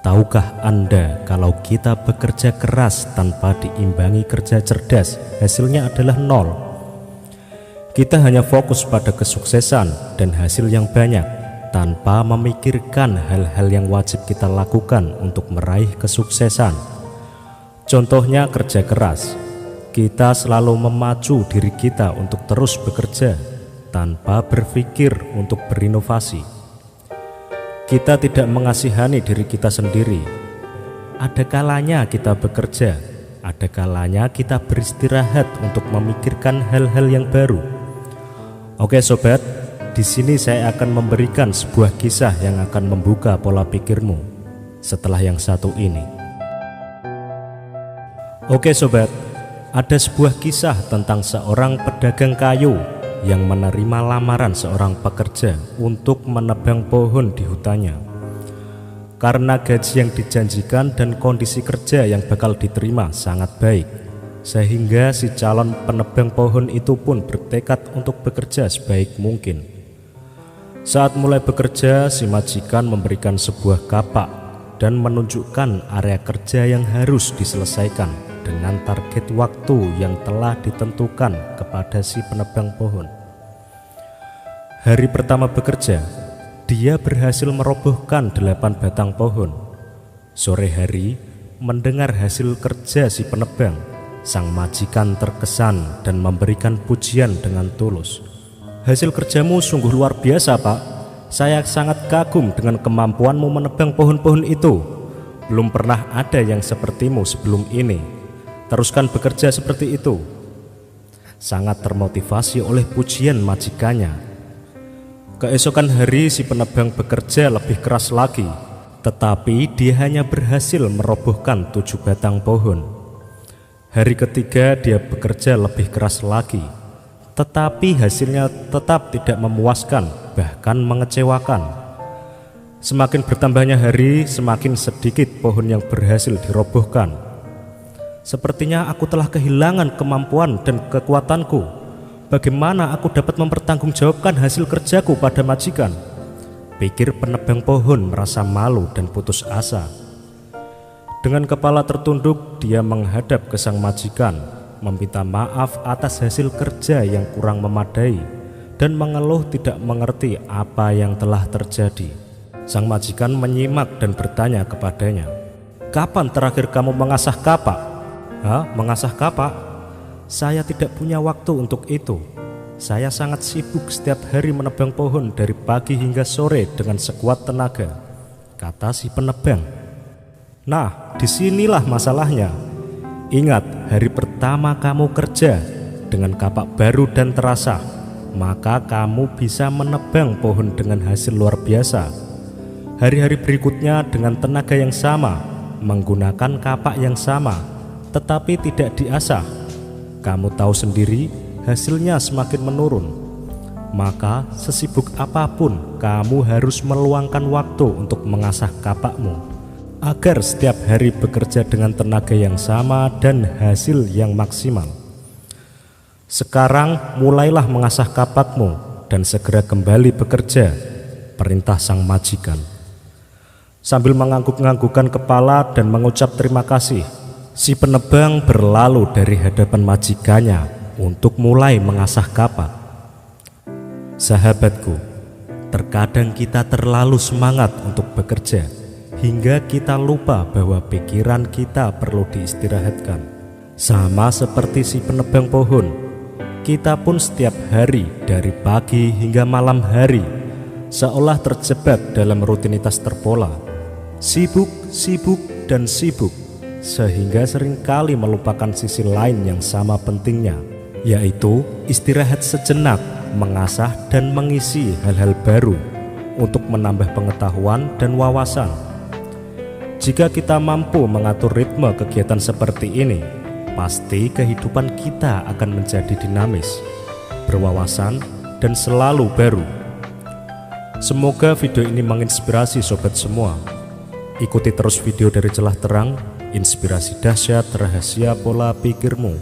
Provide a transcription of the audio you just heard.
Tahukah Anda kalau kita bekerja keras tanpa diimbangi kerja cerdas, hasilnya adalah nol? Kita hanya fokus pada kesuksesan dan hasil yang banyak, tanpa memikirkan hal-hal yang wajib kita lakukan untuk meraih kesuksesan. Contohnya kerja keras. Kita selalu memacu diri kita untuk terus bekerja, tanpa berpikir untuk berinovasi. Kita tidak mengasihani diri kita sendiri. Ada kalanya kita bekerja, ada kalanya kita beristirahat untuk memikirkan hal-hal yang baru. Oke sobat, di sini saya akan memberikan sebuah kisah yang akan membuka pola pikirmu setelah yang satu ini. Oke sobat, ada sebuah kisah tentang seorang pedagang kayu yang menerima lamaran seorang pekerja untuk menebang pohon di hutannya. Karena gaji yang dijanjikan dan kondisi kerja yang bakal diterima sangat baik, sehingga si calon penebang pohon itu pun bertekad untuk bekerja sebaik mungkin. Saat mulai bekerja, si majikan memberikan sebuah kapak dan menunjukkan area kerja yang harus diselesaikan dengan target waktu yang telah ditentukan kepada si penebang pohon. Hari pertama bekerja, dia berhasil merobohkan 8 batang pohon. Sore hari, mendengar hasil kerja si penebang, sang majikan terkesan dan memberikan pujian dengan tulus. "Hasil kerjamu sungguh luar biasa, Pak. Saya sangat kagum dengan kemampuanmu menebang pohon-pohon itu. Belum pernah ada yang sepertimu sebelum ini. Teruskan bekerja seperti itu." Sangat termotivasi oleh pujian majikannya. Keesokan hari si penebang bekerja lebih keras lagi, tetapi dia hanya berhasil merobohkan 7 batang pohon. Hari ketiga dia bekerja lebih keras lagi, tetapi hasilnya tetap tidak memuaskan, bahkan mengecewakan. Semakin bertambahnya hari, semakin sedikit pohon yang berhasil dirobohkan. "Sepertinya aku telah kehilangan kemampuan dan kekuatanku. Bagaimana aku dapat mempertanggungjawabkan hasil kerjaku pada majikan?" pikir penebang pohon merasa malu dan putus asa. Dengan kepala tertunduk, dia menghadap ke sang majikan, meminta maaf atas hasil kerja yang kurang memadai, dan mengeluh tidak mengerti apa yang telah terjadi. Sang majikan menyimak dan bertanya kepadanya, "Kapan terakhir kamu mengasah kapak?" "Hah, mengasah kapak? Saya tidak punya waktu untuk itu. Saya sangat sibuk setiap hari menebang pohon dari pagi hingga sore dengan sekuat tenaga," kata si penebang. "Nah, disinilah masalahnya. Ingat, hari pertama kamu kerja dengan kapak baru dan terasa, maka kamu bisa menebang pohon dengan hasil luar biasa. Hari-hari berikutnya dengan tenaga yang sama, menggunakan kapak yang sama, tetapi tidak diasah, kamu tahu sendiri hasilnya semakin menurun. Maka sesibuk apapun kamu harus meluangkan waktu untuk mengasah kapakmu, agar setiap hari bekerja dengan tenaga yang sama dan hasil yang maksimal. Sekarang mulailah mengasah kapakmu dan segera kembali bekerja," perintah sang majikan. Sambil mengangguk-anggukkan kepala dan mengucap terima kasih, si penebang berlalu dari hadapan majikannya untuk mulai mengasah kapak. Sahabatku, terkadang kita terlalu semangat untuk bekerja hingga kita lupa bahwa pikiran kita perlu diistirahatkan. Sama seperti si penebang pohon, kita pun setiap hari dari pagi hingga malam hari seolah terjebak dalam rutinitas terpola. Sibuk, sibuk, dan sibuk, sehingga seringkali melupakan sisi lain yang sama pentingnya, yaitu istirahat sejenak, mengasah dan mengisi hal-hal baru untuk menambah pengetahuan dan wawasan. Jika kita mampu mengatur ritme kegiatan seperti ini, pasti kehidupan kita akan menjadi dinamis, berwawasan, dan selalu baru. Semoga video ini menginspirasi sobat semua. Ikuti terus video dari Celah Terang, inspirasi dahsyat rahasia pola pikirmu.